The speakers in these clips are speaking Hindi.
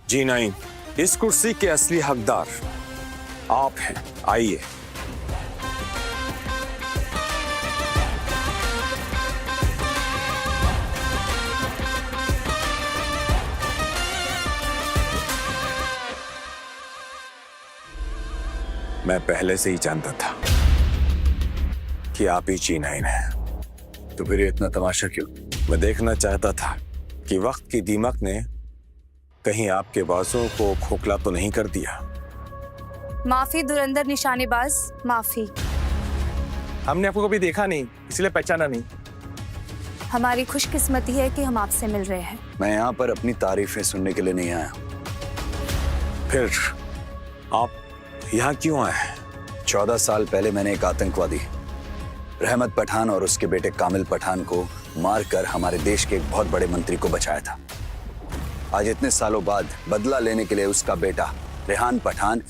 जी नहीं, इस कुर्सी के असली हकदार आप हैं। आइए। मैं पहले से ही जानता था कि आप ही जी9 हैं। तो फिर इतना तमाशा क्यों? मैं देखना चाहता था कि वक्त की दीमक ने कहीं आपके बाजों को खोखला तो नहीं कर दिया। माफी धुरंधर निशानेबाज, माफी। हमने आपको कभी देखा नहीं, इसलिए पहचाना नहीं। हमारी खुशकिस्मती है कि हम आपसे मिल रहे हैं। मैं यहाँ पर अपनी तारीफें सुनने के लिए नहीं आया। फिर आप यहाँ क्यों आए हैं? 14 साल पहले मैंने एक आतंकवादी रहमत पठान और उसके बेटे कामिल पठान को मारकर हमारे देश के एक बहुत बड़े मंत्री को बचाया था। आज इतने सालों बाद बदला लेने के लिए उसका बेटा रेहान पठान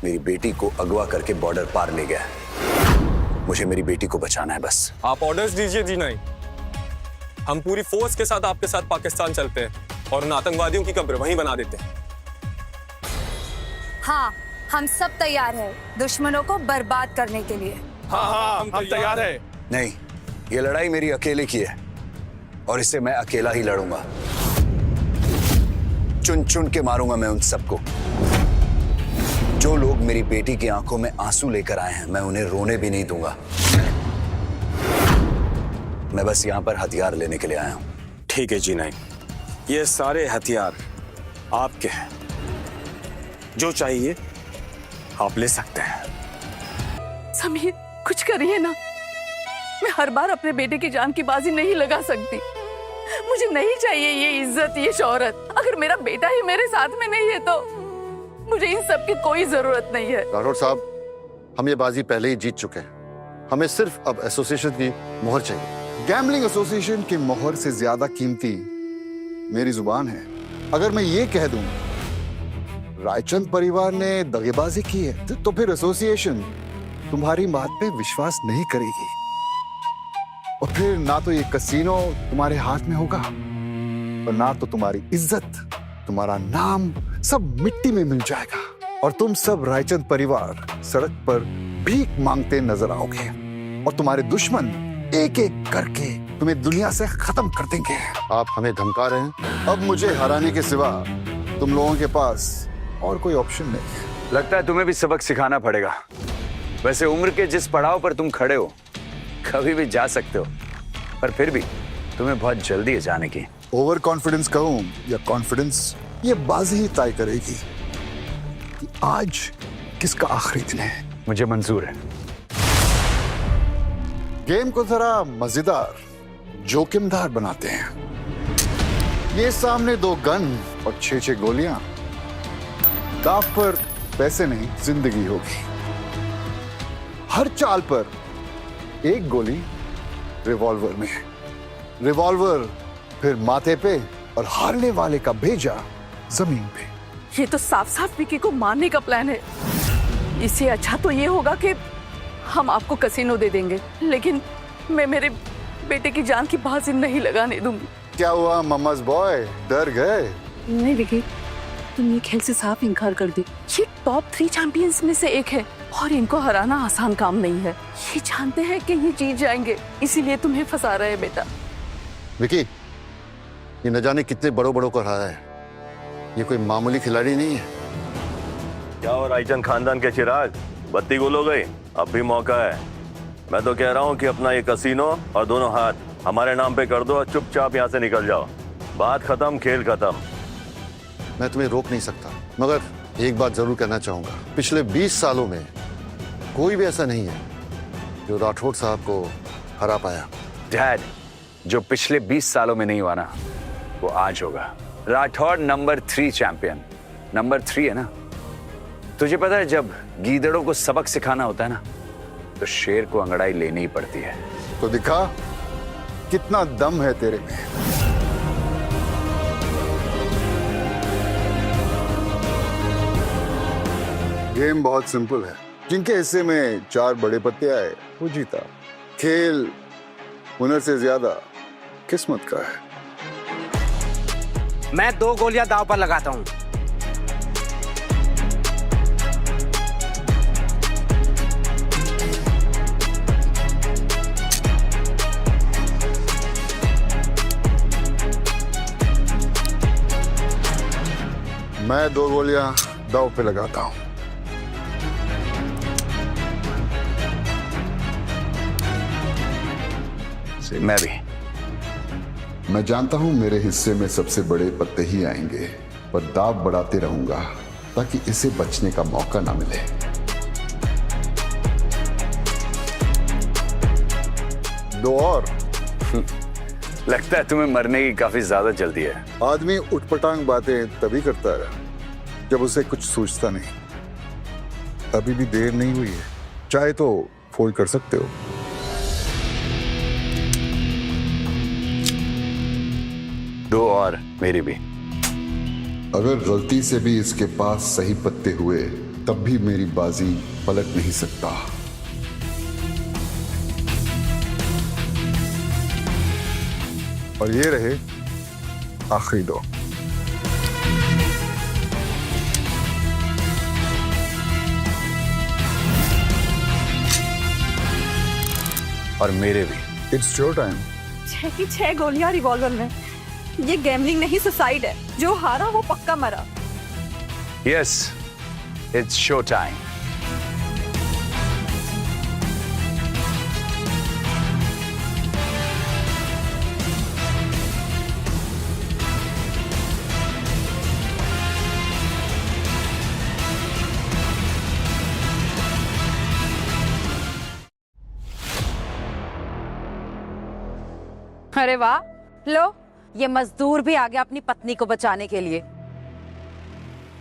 मेरी बेटी को अगवा करके बॉर्डर पार ले गया। मुझे मेरी बेटी को बचाना है बस। आप ऑर्डर्स दीजिए जी9। हम पूरी फोर्स के साथ आपके साथ पाकिस्तान चलते हैं और उन आतंकवादियों की कब्र वहीं बना देते हैं। हाँ, हम सब तैयार हैं दुश्मनों को बर्बाद करने के लिए। हाँ, हम तैयार हैं। नहीं, ये लड़ाई मेरी अकेले की है और इसे मैं अकेला ही लड़ूंगा। चुन चुन के मारूंगा मैं उन सबको। जो लोग मेरी बेटी की आंखों में आंसू लेकर आए हैं, मैं उन्हें रोने भी नहीं दूंगा। मैं बस यहां पर हथियार लेने के लिए आया हूं। ठीक है जी9, ये सारे हथियार आपके हैं। जो चाहिए आप ले सकते हैं। समीर, कुछ करिए ना। मैं हर बार अपने बेटे की जान की बाजी नहीं लगा सकती। मुझे नहीं चाहिए ये इज्जत, ये शोहरत। अगर मेरा बेटा ही मेरे साथ में नहीं है तो मुझे इन सब की कोई जरूरत नहीं है। राठौड़ साहब, हम ये बाजी पहले ही जीत चुके हैं। हमें सिर्फ अब एसोसिएशन की मोहर चाहिए। गैम्बलिंग एसोसिएशन की मोहर से ज्यादा कीमती मेरी जुबान है। अगर मैं ये कह दूं रायचंद परिवार ने दगेबाजी की है तो फिर एसोसिएशन तुम्हारी बात पे विश्वास नहीं करेगी और फिर ना तो ये कसीनो तुम्हारे हाथ में होगा और ना तो तुम्हारी इज्जत, तुम्हारा नाम सब मिट्टी में मिल जाएगा और तुम सब रायचंद परिवार सड़क पर भीख मांगते नजर आओगे और तुम्हारे दुश्मन एक एक करके तुम्हें दुनिया से खत्म कर देंगे। आप हमें धमका रहे हैं। अब मुझे हराने के सिवा तुम लोगों के पास और कोई ऑप्शन नहीं है। लगता है तुम्हें भी सबक सिखाना पड़ेगा। वैसे उम्र के जिस पड़ाव पर तुम खड़े हो कभी भी जा सकते हो, पर फिर भी तुम्हें बहुत जल्दी है जाने की। ओवर कॉन्फिडेंस कहूं या कॉन्फिडेंस, ये बाजी ही तय करेगी कि आज किसका आखिरी दिन है। मुझे मंजूर है। गेम को जरा मजेदार, जोखिमदार बनाते हैं। ये सामने 2 गन और 6-6 गोलियां। दांव पर पैसे नहीं, जिंदगी होगी। हर चाल पर एक गोली रिवॉल्वर में, रिवॉल्वर फिर माथे पे और हारने वाले का भेजा जमीन पे। ये तो साफ साफ विकी को मारने का प्लान है। इससे अच्छा तो ये होगा कि हम आपको कसीनो दे देंगे, लेकिन मैं मेरे बेटे की जान की बाजी नहीं लगाने दूंगी। क्या हुआ मम्मा's बॉय, डर गए? नहीं विकी, तुम ये खेल से साफ इनकार कर दी। ये टॉप 3 चैंपियंस में से एक है और इनको हराना आसान काम नहीं है। ये जानते हैं कि ये जीत जाएंगे, इसीलिए तुम्हें फंसा रहे हैं बेटा। विकी, ये न जाने कितने बड़ों को हराया है। ये कोई मामूली खिलाड़ी नहीं है। क्या हो रायचंद खानदान के चिराग, बत्ती गुल हो गई? अब भी मौका है। मैं तो कह रहा हूँ कि अपना ये कसीनो और दोनों हाथ हमारे नाम पे कर दो और चुपचाप यहाँ से निकल जाओ। बात खत्म, खेल खत्म। मैं तुम्हें रोक नहीं सकता, मगर एक बात जरूर कहना चाहूंगा। पिछले 20 सालों में कोई भी ऐसा नहीं है जो राठौड़ साहब को हरा पाया। डैड, जो पिछले 20 सालों में नहीं हुआ ना, वो आज होगा। Rathore number 3 champion. नंबर 3 है ना? तुझे पता है जब गीदड़ों को सबक सिखाना होता है ना, तो शेर को अंगड़ाई लेनी ही पड़ती है। तो दिखा कितना दम है तेरे में। गेम बहुत सिंपल है। जिनके हिस्से में 4 बड़े पत्ते आए वो जीता। खेल हुनर से ज्यादा किस्मत का है। मैं 2 गोलियां दांव पर लगाता हूं। मैं 2 गोलियां दाव पे लगाता हूं। मैं भी। मैं जानता हूं मेरे हिस्से में सबसे बड़े पत्ते ही आएंगे, पर दाव बढ़ाते रहूंगा ताकि इसे बचने का मौका ना मिले। दो और। लगता है तुम्हें मरने की काफी ज्यादा जल्दी है। आदमी उठपटांग बातें तभी करता है जब उसे कुछ सूझता नहीं। अभी भी देर नहीं हुई है, चाहे तो फोल्ड कर सकते हो। दो और मेरी भी। अगर गलती से भी इसके पास सही पत्ते हुए तब भी मेरी बाजी पलट नहीं सकता। और ये रहे आखिरी 2। और मेरे भी। It's your time. 6 की 6 गोलियां रिवॉल्वर में। ये गैम्बलिंग नहीं, सुसाइड है। जो हारा वो पक्का मरा। Yes, it's show time. अरे वाह, लो ये मजदूर भी आ गया अपनी पत्नी को बचाने के लिए।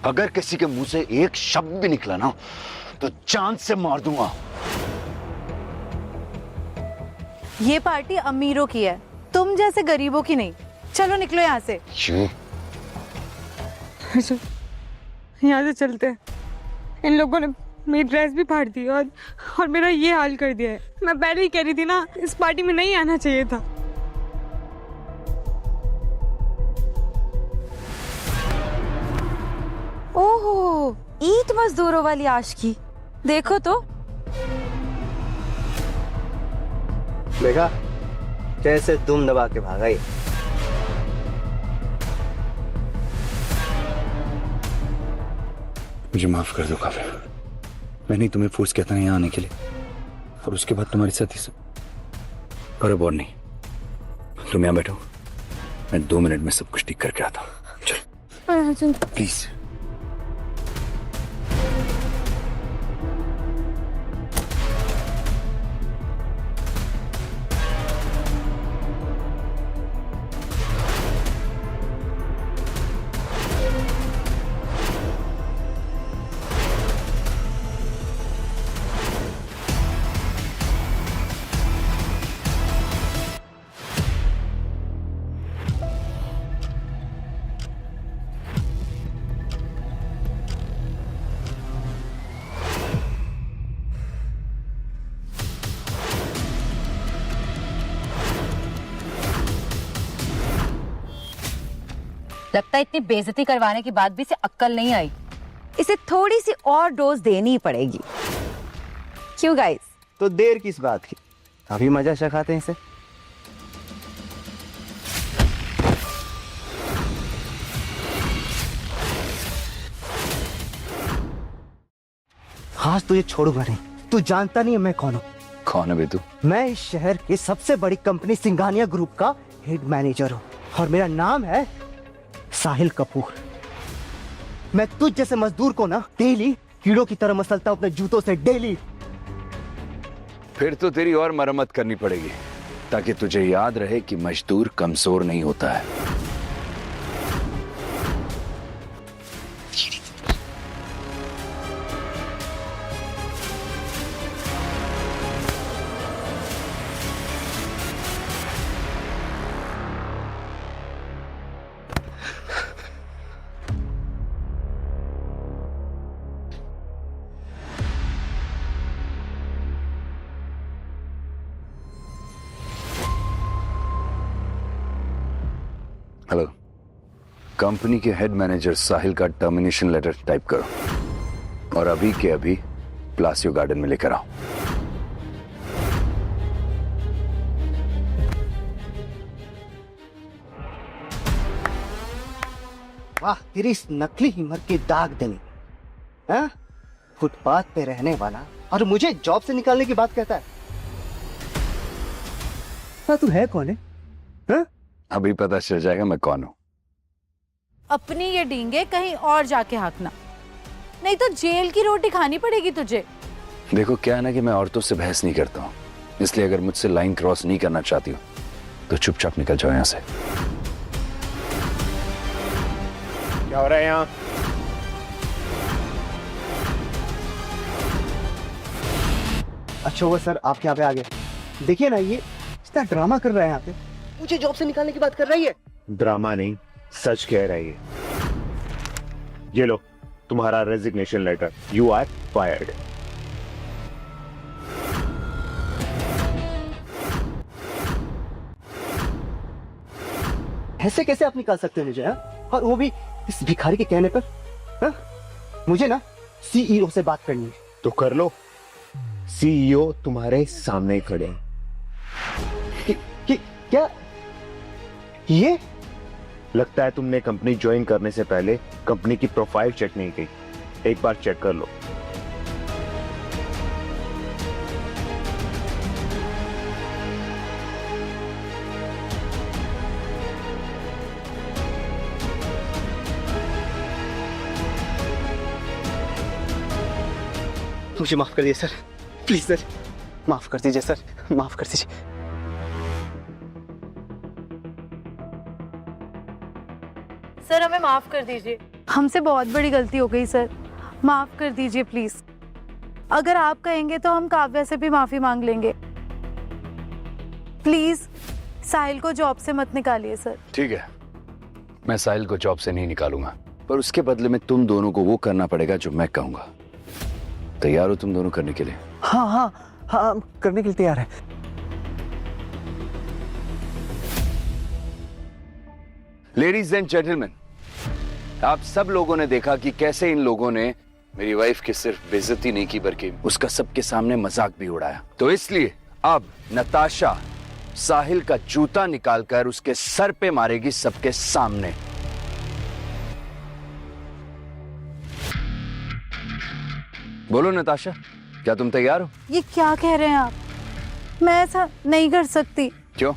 अगर किसी के मुंह से एक शब्द भी निकला ना तो जान से मार दूंगा। ये पार्टी अमीरों की है, तुम जैसे गरीबों की नहीं। चलो निकलो यहाँ से। यहाँ से चलते हैं। इन लोगों ने मेरी ड्रेस भी फाड़ दी और मेरा ये हाल कर दिया है। मैं पहले ही कह रही थी ना, इस पार्टी में नहीं आना चाहिए था। ओहो, ईद मजदूरों वाली आशिकी देखो तो। देखा कैसे दुम दबा के भागा ये। मुझे माफ कर दो काफी। मैंने तुम्हें फोर्स किया था यहाँ आने के लिए, और उसके बाद तुम्हारे साथ ही सब। और अब और नहीं। तुम यहाँ बैठो, मैं 2 मिनट में सब कुछ ठीक करके आता हूँ। चल प्लीज। लगता है इतनी बेइज्जती करवाने के बाद भी इसे अक्ल नहीं आई। इसे थोड़ी सी और डोज देनी ही पड़ेगी। क्यों गाइस? तो देर किस बात की, अभी मजा चखाते हैं इसे। आज तो ये छोड़ूंगा नहीं। तू जानता नहीं है मैं कौन हूँ? कौन है बे तू? मैं इस शहर की सबसे बड़ी कंपनी सिंघानिया ग्रुप का हेड मैनेजर हूँ, और मेरा नाम है साहिल कपूर। मैं तुझ जैसे मजदूर को ना डेली कीड़ों की तरह मसलता हूं अपने जूतों से डेली। फिर तो तेरी और मरम्मत करनी पड़ेगी, ताकि तुझे याद रहे कि मजदूर कमजोर नहीं होता है। हेलो, कंपनी के हेड मैनेजर साहिल का टर्मिनेशन लेटर टाइप करो और अभी के अभी प्लासियो गार्डन में लेकर आओ। वाह तेरी इस नकली हिम्मत की दाग देनी। हाँ? फुटपाथ पे रहने वाला और मुझे जॉब से निकालने की बात कहता है। हाँ, तू है कौन है? हाँ? अभी पता चल जाएगा मैं कौन हूँ। अपनी ये डींगे कहीं और जाके हाँकना, नहीं तो जेल की रोटी खानी पड़ेगी तुझे। देखो क्या है ना कि मैं औरतों से बहस नहीं करता हूँ, इसलिए अगर मुझसे लाइन क्रॉस नहीं करना चाहती हो तो चुपचाप निकल जाओ यहाँ से। क्या हो रहा है यहाँ? अच्छा हुआ सर आपके यहाँ पे आ गए। देखिए ना ये इतना ड्रामा कर रहा है यहाँ पे, मुझे जॉब से निकालने की बात कर रही है। ड्रामा नहीं, सच कह रही है। ये लो तुम्हारा resignation letter, you are fired. ऐसे कैसे आप निकाल सकते हैं मुझे? हाँ? और वो भी इस भिखारी के कहने पर? हाँ? मुझे ना सीईओ से बात करनी है। तो कर लो, सीईओ तुम्हारे सामने ही खड़े हैं। क्या ये? लगता है तुमने कंपनी ज्वाइन करने से पहले कंपनी की प्रोफाइल चेक नहीं की। एक बार चेक कर लो। मुझे माफ कर दीजिए सर, प्लीज सर, माफ कर दीजिए सर, माफ कर दीजिए। सर हमें माफ कर दीजिए, हमसे बहुत बड़ी गलती हो गई सर, माफ कर दीजिए प्लीज। अगर आप कहेंगे तो हम काव्या से भी माफी मांग लेंगे। प्लीज साहिल को जॉब से मत निकालिए सर। ठीक है, मैं साहिल को जॉब से नहीं निकालूंगा, पर उसके बदले में तुम दोनों को वो करना पड़ेगा जो मैं कहूंगा। तैयार हो तुम दोनों करने के लिए? हाँ हाँ हाँ, करने के लिए तैयार है। लेडीज एंड जेंटलमैन, आप सब लोगों ने देखा कि कैसे इन लोगों ने मेरी वाइफ की सिर्फ बेइज्जती नहीं की बल्कि उसका सबके सामने मजाक भी उड़ाया। तो इसलिए अब नताशा साहिल का जूता निकालकर उसके सर पे मारेगी सबके सामने। बोलो नताशा, क्या तुम तैयार हो? ये क्या कह रहे हैं आप? मैं ऐसा नहीं कर सकती। क्यों?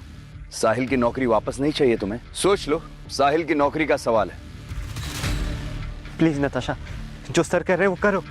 साहिल की नौकरी वापस नहीं चाहिए तुम्हें? सोच लो, साहिल की नौकरी का सवाल है। प्लीज नताशा, जो सर कह रहे हैं वो करो।